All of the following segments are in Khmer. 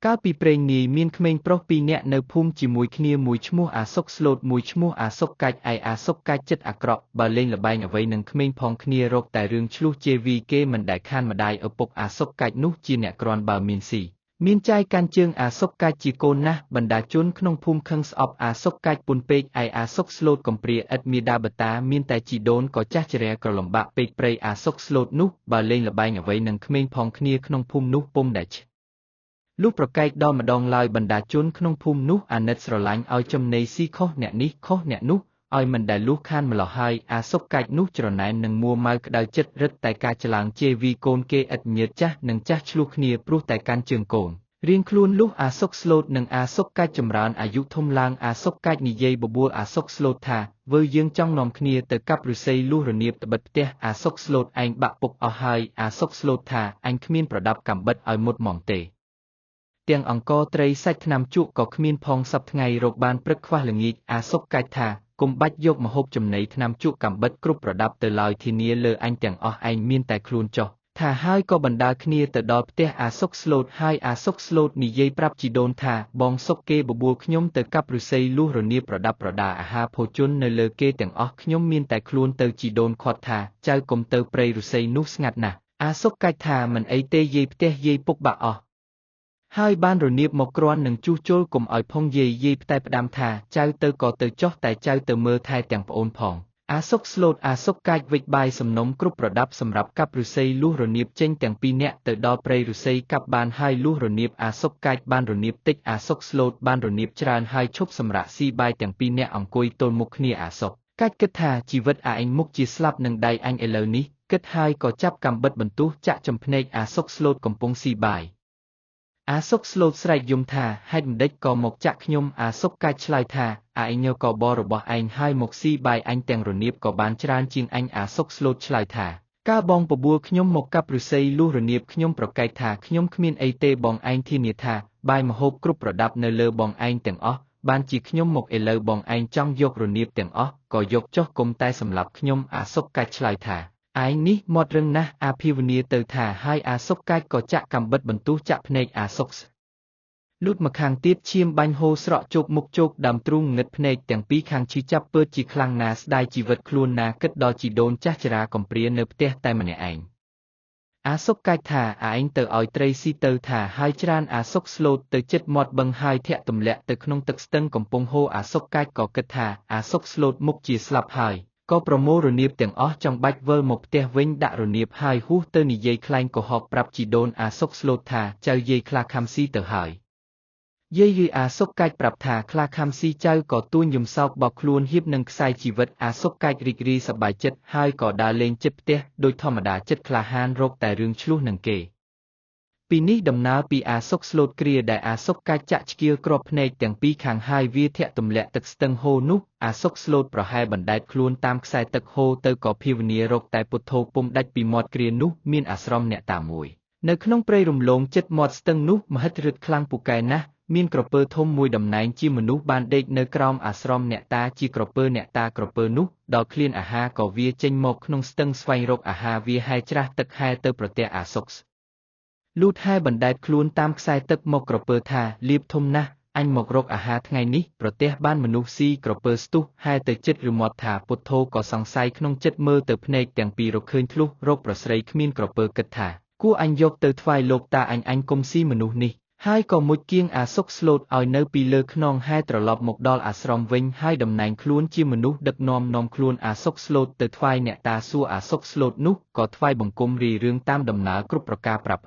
កាលពីព្រេងនាយមានក្មេងប្រុសពីរនាក់នៅភូមិជាមួយគ្នាមួយឈ្មោះអាសុកស្លូតមួយឈ្មោះអាសុកកាច់ឯអាសុកកាច់ចិត្តអាក្រក់បើលេងល្បែងអ្វីនឹងក្មេងផងគ្នារកតែរឿងឆ្លោះជេរវីគេមិនដែលខានម្ដាយឪពុកអាសុកកាច់នោះជាអ្នកគ្រាន់បើមានស៊ីមានចាយកាន់ជើងអាសុកកាច់ជាកូនណាស់បណ្ដាជនក្នុងភូមិខឹងស្អប់អាសុកកាច់ពុនពេកឯអាសុកស្លូតកំព្រាឥតមាតាបតាមានតែជីដូនក៏ចាស់ជ្រែក៏លំបាកពេកព្រៃអាសុកស្លូតនោះបើលេងល្បែងអ្វីនឹងក្មេងផងគ្នាក្នុងភូមិនោះពុំដែលលុះប្រកែកដល់ម្ដងឡើយបណ្ដាជនក្នុងភូមិនោះអាណិតស្រឡាញ់ឲ្យចំណីស៊ីខុសអ្នកនេះខុសអ្នកនោះឲ្យមិនដែលលួសខានម្លោះហើយអាសុកកាច់នោះច្រណែននឹងមួម៉ៅក្តៅចិត្តរឹតតែការច្លាងជេរវីកូនគេឥតញើតចាស់នឹងចាស់ឆ្លោះគ្នាព្រោះតែកាន់ជើងកូនរៀងខ្លួនលុះអាសុកស្លូតនិងអាសុកកាច់ចម្រើនអាយុធំឡើងអាសុកកាច់និយាយបបួលអាសុកស្លូតថាវើយើងចង់នាំគ្នាទៅកាប់ឫស្សីលុះរនាបត្បិតផ្ទះអាសុកស្លូតឯងបាក់ពុកអស់ហើយអាសុកស្លូតថាអញគ្មានប្រដាប់កាំបិតឲ្យមុតហ្មងទេទាំងអង្គត្រីសាច់ថ្នាំជក់ក៏គ្មានផងសប្ថ្ងៃរកបានព្រឹកខ្វះល្ងាចអាសុកកាច់ថាកុំបាច់យកម្ហូបចំណីថ្នាំជក់កាំបិតគ្រប់ប្រដាប់ទៅឡើយធានាលើអញទាំងអស់ឯងមានតែខ្លួនចុះថាហើយក៏បណ្ដាលគ្នាទៅដល់ផ្ទះអាសុកស្លូតហើយអាសុកស្លូតនិយាយប្រាប់ជីដូនថាបងសុកគេបបួលខ្ញុំទៅកាប់ឫស្សីលុះរនាបប្រដាប់ប្រដាអាហារភោជននៅលើគេទាំងអស់ខ្ញុំមានតែខ្លួនទៅជីដូនខាត់ថាចៅកុំទៅព្រៃឫស្សីនោះស្ងាត់ណាស់អាសុកកាច់ថាមិនអីទេយាយផ្ទះយាយពុកបាក់អស់ហើយបានរនាបមកគ្រាន់នឹងជួសជុលកុំឲ្យផងយាយផ្តែផ្ដាំថាចៅទៅក៏ទៅចោះតែចៅទៅមើលថែទាំងប្អូនផងអាសុកស្លូតអាសុកកាច់វិចបាយសំណុំគ្រប់ប្រដាប់សម្រាប់កាប់ឫស្សីលុះរនាបចេញទាំងពីរនាក់ទៅដល់ព្រៃឫស្សីកាប់បានហើយលុះរនាបអាសុកកាច់បានរនាបតិចអាសុកស្លូតបានរនាបច្រើនហើយឈប់សម្រាកស៊ីបាយទាំងពីរនាក់អង្គុយទល់មុខគ្នាអាសុកកាច់គិតថាជីវិតឯងមុខជាស្លាប់នឹងដៃអញឥឡូវនេះគិតហើយក៏ចាប់កាំបិតបន្ទោះចាក់ចំភ្នែកអាសុកស្លូតកំពុងស៊ីបាយអាសុកស្លូតស្រែកយំថាហេតុម្ដេចក៏មកចាក់ខ្ញុំអាសុកកាច់ឆ្លើយថាឯងញើក៏បរបស់ឯងហើយមកស៊ីបាយអញទាំងរនាបក៏បានច្រើនជាងអញអាសុកស្លូតឆ្លើយថាកាលបងបបួលខ្ញុំមកកាប់ឫស្សីលុះរនាបខ្ញុំប្រកែកថាខ្ញុំគ្មានអីទេបងឯងធានាថាបាយម្ហូបគ្រប់ប្រដាប់នៅលើបងឯងទាំងអស់បានជាខ្ញុំមកឥឡូវបងឯងចង់យករនាបទាំងអស់ក៏យកចុះគុំតែសម្រាប់ខ្ញុំអាសុកកាច់ឆ្លើយថាឯងនេះមាត់រឹងណាស់អាភិវនាទៅថាហើយអាសុកកាច់ក៏ចាក់កាំបិតបន្ទោះចាក់ភ្នែកអាសុកលូតមកខាងទៀតឈាមបាញ់ហូរស្រក់ជោគមុខជោគដើមទ្រូងងឹតភ្នែកទាំងពីរខាងឈឺចាប់ពើជាខ្លាំងណាស់ស្ដាយជីវិតខ្លួនណាគិតដល់ជីដូនចាស់ចរាកំព្រានៅផ្ទះតែម្នាក់ឯងអាសុកកាច់ថាឯងទៅឲ្យត្រីស៊ីទៅថាហើយច្រានអាសុកស្លូតទៅចិត្តមាត់បឹងហើយធាក់ទម្លាក់ទៅក្នុងទឹកស្ទឹងកំពុងហូរអាសុកកាច់ក៏គិតថាអាសុកស្លូតមុខជាស្លាប់ហើយក៏ប្រមូលរនាបទាំងអស់ចង់បាច់វិលមកផ្ទះវិញដាក់រនាបហើយហ៊ូទៅនិយាយខ្លែងកុហកប្រាប់ជីដូនអាសុកស្លូតថាចៅយាយខ្លាខំស៊ីទៅហើយយាយអាសុកកាច់ប្រាប់ថាខ្លាខំស៊ីចៅក៏ទួញយំសោកបោកខ្លួនហៀបនឹងខ្សែជីវិតអាសុកកាច់រីករាយសប្បាយចិត្តហើយក៏ដើរលេងជិតផ្ទះដោយធម្មតាចិត្តក្លាហានរកតែរឿងឆ្លោះនឹងគេពីនេះដំណើរពីអាសុកស្លូតគ្រាដែលអាសុកកាច់ចាក់ឆ្កៀលគ្រាប់ភ្នែកទាំងពីរខាងហើយវាធាក់ទម្លាក់ទឹកស្ទឹងហូរនោះអាសុកស្លូតប្រហែលបណ្ដែតខ្លួនតាមខ្សែទឹកហូរទៅក៏ភាវនារកតែពុទ្ធោពុំដាច់ពីមាត់គ្រានោះមានអាស្រមអ្នកតាមួយនៅក្នុងព្រៃរំលងចិត្តមាត់ស្ទឹងនោះមហិតរឹតខ្លាំងពូកែណាស់មានក្រពើធំមួយតំណែងជាមនុស្សបានដេកនៅក្រោមអាស្រមអ្នកតាជាក្រពើអ្នកតាក្រពើនោះដល់ឃ្លានអាហារក៏វាចេញមកក្នុងស្ទឹងស្វែងរកអាហារវាហែច្រាស់ទឹកហែទៅប្រទះអាសុកលូតហែបណ្ដែតខ្លួនតាមខ្សែទឹកមកក្រពើថាលៀបធំណាស់អញមករកអាហារថ្ងៃនេះប្រទះបានមនុស្សស៊ីក្រពើស្ទុះហែទៅចិត្តឬមាត់ថាពុទ្ធោក៏សង្ស័យក្នុងចិត្តមើលទៅភ្នែកទាំងពីររកឃើញធ្លុះរកប្រស្រីគ្មានក្រពើគិតថាគួរអញយកទៅថ្វាយលោកតាអញកុំស៊ីមនុស្សនេះហើយក៏មុជគៀងអាសុកស្លូតឲ្យនៅពីលើខ្នងហែត្រឡប់មកដល់អាស្រមវិញហើយតំណែងខ្លួនជាមនុស្សដឹកនាំខ្លួនអាសុកស្លូតទៅថ្វាយអ្នកតាសួរអាសុកស្លូតនោះក៏ថ្វាយបង្គំរីរឿងតាមដំណើរគ្រប់ប្រការប្រាប់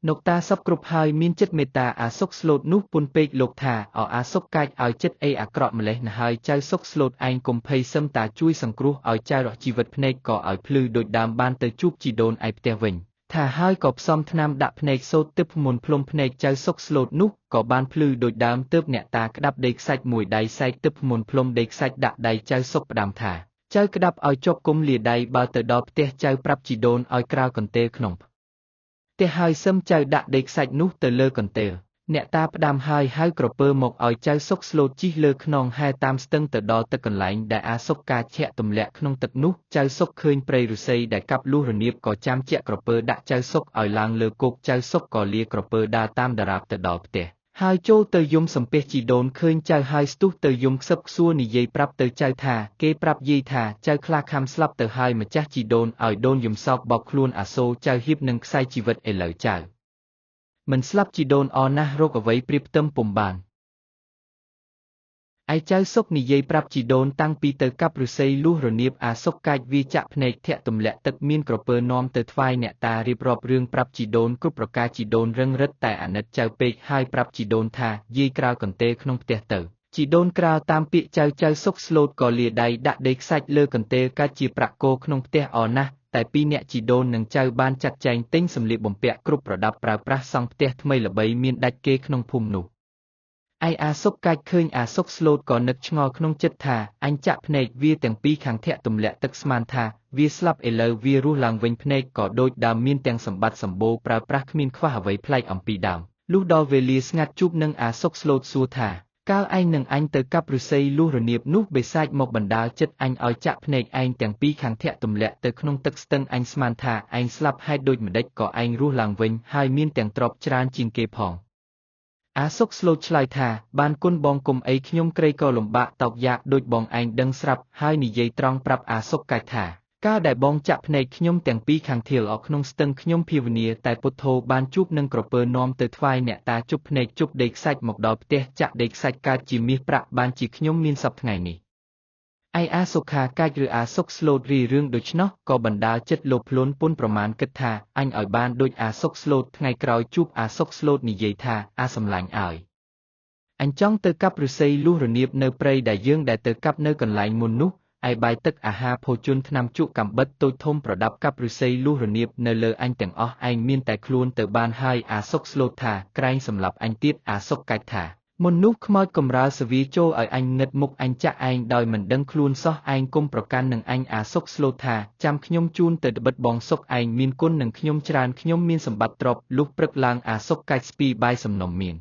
លោកតាសពគ្រប់ហើយមានចិត្តមេត្តាអាសុកស្លូតនោះពុនពេកលោកថាអាសុកកាច់ឲ្យចិត្តអីអាក្រក់ម្លេះណាហើយចៅសុកស្លូតឯងកុំភ័យសឹមតាជួយសង្គ្រោះឲ្យចៅរកជីវិតភ្នែកក៏ឲ្យភ្លឺដូចដើមបានទៅជួបជីដូនឯផ្ទះវិញថាហើយក៏ផ្សំថ្នាំដាក់ភ្នែកសូត្រទឹកមុនភ្លុំភ្នែកចៅសុកស្លូតនោះក៏បានភ្លឺដូចដើមទើបអ្នកតាក្តាប់ដេកខ្សាច់មួយដៃសែកទឹកមុនភ្លុំដេកខ្សាច់ដាក់ដៃចៅសុកផ្ដាំថាចៅក្តាប់ឲ្យជាប់គុំលាដៃបើទៅដល់ផ្ទះចៅប្រាប់ជីដូនឲ្យក្រាលកន្ទេលក្នុងផ្ទះហើយសឹមចៅដាក់ដេកខ្សាច់នោះទៅលើកន្ទេល អ្នកតាផ្ដាំហើយហៅក្រពើមកឲ្យចៅសុកស្លូតជិះលើខ្នងហែតាមស្ទឹងទៅដល់ទឹកកន្លែងដែលអាសុកកាឈាក់ទម្លាក់ក្នុងទឹកនោះចៅសុកឃើញព្រៃឫស្សីដែលកាប់លុះរនាបក៏ចាំជាក់ក្រពើដាក់ចៅសុកឲ្យឡើងលើគោកចៅសុកក៏លាក្រពើដើរតាមតារាបទៅដល់ផ្ទះហើយចូលទៅយំសំពះជីដូនឃើញចៅហើយស្ទុះទៅយំខ្សឹបខ្សួរនិយាយប្រាប់ទៅចៅថាគេប្រាប់យាយថាចៅខ្លាខាំស្លាប់ទៅហើយម្ចាស់ជីដូនឲ្យដូនយំសោកបោកខ្លួនអាសូរចៅហៀបនឹងខ្សែជីវិតឥឡូវចៅមិនស្លាប់ជីដូនអណាស់រកអ្វីព្រៀបផ្ទឹមពុំបានឯចៅសុកនិយាយប្រាប់ជីដូនតាំងពីទៅកាប់ឫស្សីលុះរនាបអាសុកកាចវាចាក់ភ្នែកធាក់ទម្លាក់ទឹកមានក្រពើនាំទៅថ្វាយអ្នកតារៀបរាប់រឿងប្រាប់ជីដូនគ្រប់ប្រការជីដូនរឹងរិតតែអាណិតចៅពេកហើយប្រាប់ជីដូនថាយាយក្រាលកន្ទេលក្នុងផ្ទះទៅជីដូនក្រាលតាមពាក្យចៅសុកស្លូតក៏លាដៃដាក់ដេកខ្សាច់លើកន្ទេលកាច់ជាប្រាក់គោក្នុងផ្ទះអណាស់តែពីរអ្នកជីដូននិងចៅបានចាត់ចែងទិញសម្លៀកបំពាក់គ្រប់ប្រដាប់ប្រើប្រាស់សង់ផ្ទះថ្មីល្បីមានដាច់គេក្នុងភូមិនោះឯអាសុកកាច់ឃើញអាសុកស្លូតក៏នឹកឆ្ងល់ក្នុងចិត្តថាអញចាក់ភ្នែកវាទាំងពីរខាងធាក់ទម្លាក់ទឹកស្មានថាវាស្លាប់ឥឡូវវារស់ឡើងវិញភ្នែកក៏ដូចដើមមានទាំងសម្បត្តិសម្បូរប្រើប្រាស់គ្មានខ្វះអ្វីប្លែកអំពីដើមលុះដល់វេលាស្ងាត់ជួបនឹងអាសុកស្លូតសួរថាកាលឯងនឹងអញទៅកាប់ឫស្សីលុះរនាបនោះបិសាចមកបណ្ដាលចិត្តអញឲ្យចាក់ភ្នែកឯងទាំងពីរខាងធាក់ទម្លាក់ទៅក្នុងទឹកស្ទឹងអញស្មានថាឯងស្លាប់ហេតុដូចម្ដេចក៏ឯងរស់ឡើងវិញហើយមានទាំងទ្រព្យច្រើនជាងគេផងអាសុកស្លូតឆ្លើយថាបានគុណបងគុំអីខ្ញុំក្រីក៏លំបាកតោកយ៉ាកដូចបងឯងដឹងស្រាប់ហើយនិយាយត្រង់ប្រាប់អាសុកកាច់ថាកាលដែលបងចាក់ភ្នែកខ្ញុំទាំងពីរខាងធាលអកក្នុងស្ទឹងខ្ញុំភាវនាតែពុទ្ធោបានជួបនឹងក្រពើនាំទៅថ្វាយអ្នកតាជប់ភ្នែកជប់ដេកខ្សាច់មកដល់ផ្ទះចាក់ដេកខ្សាច់កើតជាមាសប្រាក់បានជាខ្ញុំមានសពថ្ងៃនេះឯអាសុខាកាច់ឬអាសុកស្លូតរីរឿងដូច្នោះក៏បណ្ដាលចិត្តលោភលន់ពុនប្រមាណគិតថាអញឲ្យបានដូចអាសុកស្លូតថ្ងៃក្រោយជួបអាសុកស្លូតនិយាយថាអាសម្លាញ់ឲ្យអញចង់ទៅកាប់ឫស្សីលុះរនាបនៅព្រៃដែលយើងដែលទៅកាប់នៅកន្លែងមុននោះឯបាយទឹកអាហារភោជនថ្នាំជក់កំបិតតូចធំប្រដាប់កាប់ឫស្សីលុះរនាបនៅលើអញទាំងអស់ឯងមានតែខ្លួនទៅបានហើយអាសុកស្លូតថាក្រែងសម្លាប់អញទៀតអាសុកកាច់ថាមុននោះខ្មោចកំរើសវាចូលឲ្យអញងឹតមុខអញចាក់ឯងដោយមិនដឹងខ្លួនសោះឯងគុំប្រកាន់នឹងអញអាសុកស្លូតថាចាំខ្ញុំជូនទៅត្បិតបងសុកឯងមានគុណនឹងខ្ញុំច្រើនខ្ញុំមានសម្បត្តិទ្រព្យលុះព្រឹកឡើងអាសុកកាច់ស្ពីបាយសំណុំមាន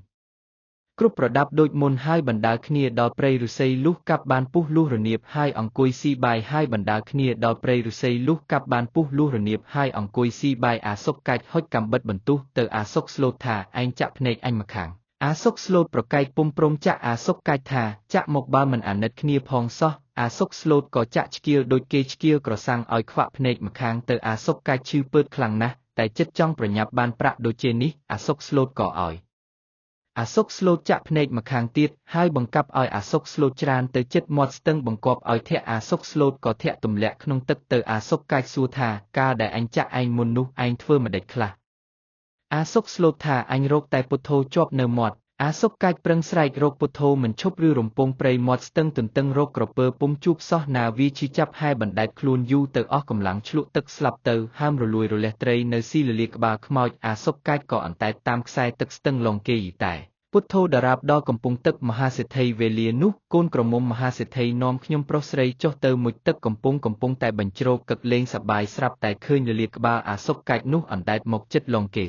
គ្រប់ប្រដាប់ដូចមុនហើយបណ្ដាលគ្នាដល់ព្រៃឫស្សីលុះកាប់បានពុះលុះរនាបហើយអង្គុយស៊ីបាយហើយបណ្ដាលគ្នាដល់ព្រៃឫស្សីលុះកាប់បានពុះលុះរនាបហើយអង្គុយស៊ីបាយអាសុកកាច់ហុចកំបិតបន្ទុះទៅអាសុកស្លូតថាឯងចាក់ភ្នែកអញម្ខាងអាសុកស្លូតប្រកែកពុំព្រមចាក់អាសុកកាច់ថាចាក់មកបើមិនអាណិតគ្នាផងសោះអាសុកស្លូតក៏ចាក់ឆ្កៀលដូចគេឆ្កៀលក្រសាំងឲ្យខ្វាក់ភ្នែកម្ខាងទៅអាសុកកាច់ឈឺពើតខ្លាំងណាស់តែចិត្តចង់ប្រញាប់បានប្រាក់ដូចជានេះអាសុកស្លូតក៏ឲ្យអាសុកស្លូតចាក់ភ្នែកម្ខាងទៀតហើយបង្កាប់ឲ្យអាសុកស្លូតច្រានទៅចិត្តមាត់ស្ទឹងបង្គាប់ឲ្យធាក់អាសុកស្លូតក៏ធាក់ទម្លាក់ក្នុងទឹកទៅអាសុកកាច់សួរថាកាលដែលអញចាក់ឯងមុននោះឯងធ្វើម្ដេចខ្លះអាសុកស្លូតថាអញរកតែពុទ្ធោជាប់នៅមាត់អាសុកកាច់ប្រឹងស្រែករកពុទ្ធោមិនឈប់ឬរំពងព្រៃមាត់ស្ទឹងទន្ទឹងរកក្រពើពុំជួបសោះណាវាឈឺចាប់ហែបណ្ដែតខ្លួនយូរទៅអស់កម្លាំងឆ្លក់ទឹកស្លាប់ទៅហើមរលួយរលះត្រីនៅស៊ីលលាក្បាលខ្មោចអាសុកកាច់ក៏អន្តែតតាមខ្សែទឹកស្ទឹងឡុងគេយីតែពុទ្ធោដរាបដល់កំពង់ទឹកមហាសេដ្ឋីវេលានោះកូនក្រមុំមហាសេដ្ឋីនាំខ្ញុំប្រុសស្រីចុះទៅមុជទឹកកំពុងតែបញ្ជ្រោកកឹកលេងសប្បាយស្រាប់តែឃើញលលាក្បាលអាសុកកាច់នោះអណ្ដែតមកចិត្តឡុងគេ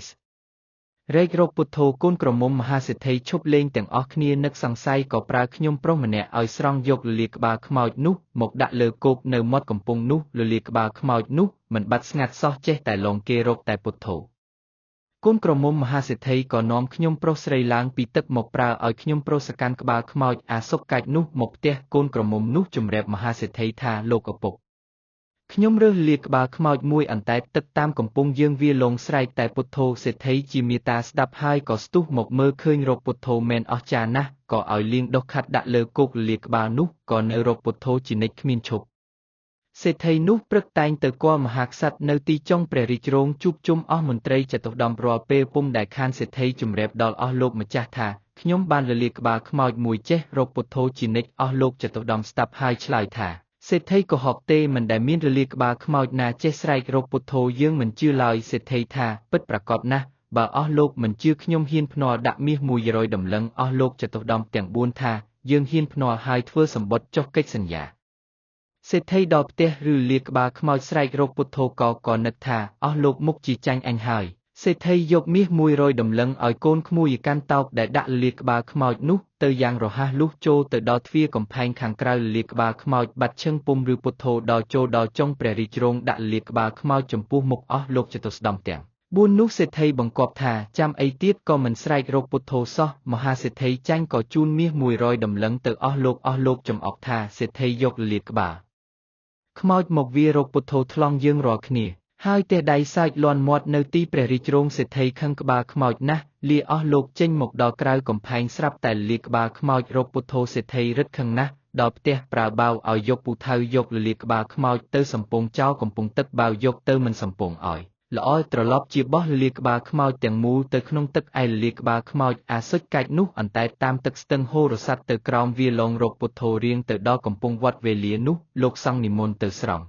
រែករកពុទ្ធោកូនក្រមុំមហាសេដ្ឋីឈប់លេងទាំងអស់គ្នានឹកសង្ស័យក៏ប្រើខ្ញុំប្រុសម្នាក់ឲ្យស្រង់យកលលាក្បាលខ្មោចនោះមកដាក់លើគោកនៅមាត់កំពង់នោះលលាក្បាលខ្មោចនោះមិនបាត់ស្ងាត់សោះចេះតែឡុងគេរកតែពុទ្ធោកូនក្រមុំមហាសេដ្ឋីក៏នាំខ្ញុំប្រុសស្រីឡើងពីទឹកមកប្រើឲ្យខ្ញុំប្រុសសកាន់ក្បាលខ្មោចអាសុកកាច់នោះមកផ្ទះកូនក្រមុំនោះជំរាបមហាសេដ្ឋីថាលោកឪពុកខ្ញុំរើសលាក្បាលខ្មោចមួយអន្តែតទឹកតាមកំពង់យើងវាលងស្រែកតែពុទ្ធោសេដ្ឋីជាមេតាស្ដាប់ហើយក៏ស្ទុះមកមើលឃើញរកពុទ្ធោមែនអស្ចារ្យណាស់ក៏ឲ្យលៀងដុសខាត់ដាក់លើគោកលាក្បាលនោះក៏នៅរកពុទ្ធោជានិច្ចគ្មានឈប់សេដ្ឋីនោះព្រឹកតែងទៅគាល់មហាក្សត្រនៅទីចុងព្រះរាជរោងជួបជុំអស់មន្ត្រីចតុត្តមរាល់ពេលពុំដែលខានសេដ្ឋីជំរាបដល់អស់លោកម្ចាស់ថាខ្ញុំបានលលាក្បាលខ្មោចមួយចេះរកពុទ្ធោជានិច្ចអស់លោកចតុត្តមស្ដាប់ហើយឆ្លើយថាសេដ្ឋីកុហកទេមិនដែលមានរលាក្បាលខ្មោចណាចេះស្រែករកពុទ្ធោយើងមិនជឿឡើយសេដ្ឋីថាពិតប្រាកដណាស់បើអស់លោកមិនជឿខ្ញុំហ៊ានភ្នាល់ដាក់មាស100ដំឡឹងអស់លោកចតុត្តមទាំង4ថាយើងហ៊ានភ្នាល់ហើយធ្វើសម្បត្តិចុះកិច្ចសន្យាសេដ្ឋីដល់ផ្ទះឬលាក្បាលខ្មោចស្រែករកពុទ្ធោក៏នឹកថាអស់លោកមុខជាចាញ់អញហើយ សេដ្ឋីយកមាស100ដំឡឹងឲ្យកូនក្មួយកាន់តោកដែលដាក់លាក្បាលខ្មោចនោះទៅយ៉ាងរហ័សលុះចូលទៅដល់ទ្វារកំផែងខាងក្រៅលាក្បាលខ្មោចបាត់ឈឹងពុំឬពុទ្ធោដល់ចូលដល់ចុងព្រះរាជរោងដាក់លាក្បាលខ្មោចចំពោះមុខអស់លោកចតុស្ដម្ភទាំង4នោះសេដ្ឋីបង្គាប់ថាចាំអីទៀតក៏មិនស្រែករកពុទ្ធោសោះមហាសេដ្ឋីចាញ់ក៏ជូនមាស100ដំឡឹងទៅអស់លោកចំអកថាសេដ្ឋីយកលាក្បាលខ្មោចមកវារកពុទ្ធោថ្លង់យើងរាល់គ្នាហើយទេដៃសាច់លាន់មាត់នៅទីព្រះរាជរោងសេដ្ឋីខឹងក្បាលខ្មោចណាស់លាអស់លោកចេញមកដល់ក្រៅកំផែងស្រាប់តែលាក្បាលខ្មោចរកពុទ្ធោសេដ្ឋីរឹតខឹងណាស់ដល់ផ្ទះប្រើបាវឲ្យយកពូថៅយកលាក្បាលខ្មោចទៅសំពងចោលកំពង់ទឹកបាវយកទៅមិនសំពងឲ្យល្អត្រឡប់ជាបោះលាក្បាលខ្មោចទាំងមូលទៅក្នុងទឹកឯលាក្បាលខ្មោចអាសុចកាច់នោះអន្តែតតាមទឹកស្ទឹងហូរស័ព្ទទៅក្រោមវាលងរកពុទ្ធោរៀងទៅដល់កំពង់វត្តវេលានោះលោកសង្ឃនិមន្តទៅស្រង់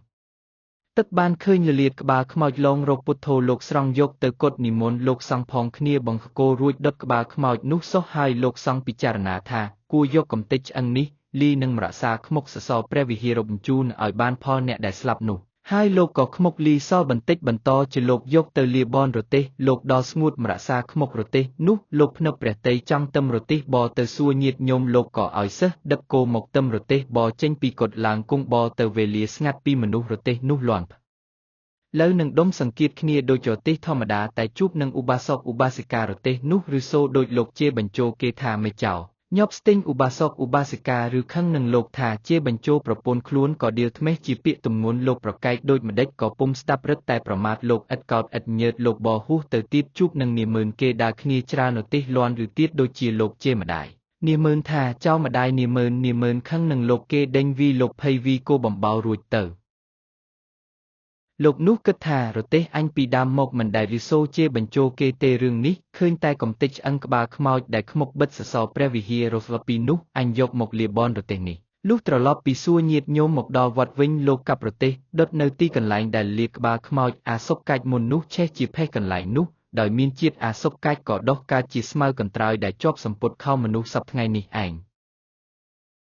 ទឹកបានឃើញលាក្បាលខ្មោចលងរកពុទ្ធោលោកស្រង់យកទៅកត់និមន្តលោកសង្ឃផងគ្នាបង្កគោរួចដុតក្បាលខ្មោចនោះសោះហើយលោកសង្ឃពិចារណាថាគួរយកកំទេចឆ្អឹងនេះលីនឹងរក្សាខ្មុកសសរព្រះវិហារបញ្ជូនឲ្យបានផលអ្នកដែលស្លាប់នោះហើយលោកក៏ខ្មុកលីសបន្តិចបន្តជាលោកយកទៅលាបនរទេសលោកដល់ស្ងួតរក្សាខ្មុករទេសនោះលោកភ្នឹបព្រះតីចង់ទឹមរទេសបទៅសួរញាតិញោមលោកក៏ឲ្យសិស្សដឹកគោមកទឹមរទេសបចេញពីកុដិឡើងគង់បទៅវេលាស្ងាត់ពីមនុស្សរទេសនោះលាន់លើនឹងដុំសង្កៀតគ្នាដូចរទេសធម្មតាតែជួបនឹងឧបាសកឧបាសិការទេសនោះឬសូដូចលោកជាបញ្ជោគេថាមិនចោលញាប់ស្ទិញឧបាសកឧបាសិកាឬខឹងនឹងលោកថាជាបញ្ជោប្រពន្ធខ្លួនក៏ដៀលថ្មេះជាពាក្យទំនួនលោកប្រកែកដូចម្ដេចក៏ពុំស្ដាប់រឹតតែប្រមាថលោកឥតកោតឥតញើតលោកបហួសទៅទៀតជួបនឹងនាម៉ឺនគេដើរគ្នាច្រើនរទេសលាន់ឬទៀតដូចជាលោកជាម្ដាយនាម៉ឺនថាចៅម្ដាយនាម៉ឺនខឹងនឹងលោកគេដេញវីលោកភ័យវីគោបំបោរួចទៅលោកនោះគិតថារទេសអញពីដើមមកមិនដែលរិះសូជាបញ្ជោគេទេរឿងនេះឃើញតែកំទេចឆ្អឹងក្បាលខ្មោចដែលខ្មុកបិទសសរព្រះវិហាររស់ពីនោះអញយកមកលាបនរទេសនេះលុះត្រឡប់ពីសួរញាតិញោមមកដល់វត្តវិញលោកកាប់រទេសដុតនៅទីកន្លែងដែលលាក្បាលខ្មោចអាសុកកាច់មុននោះឆេះជាផេះកន្លែងនោះដោយមានជាតិអាសុកកាច់ក៏ដុះកើតជាស្មៅកន្ត្រើយដែលជាប់សម្ពុតខោមនុស្សសពថ្ងៃនេះឯង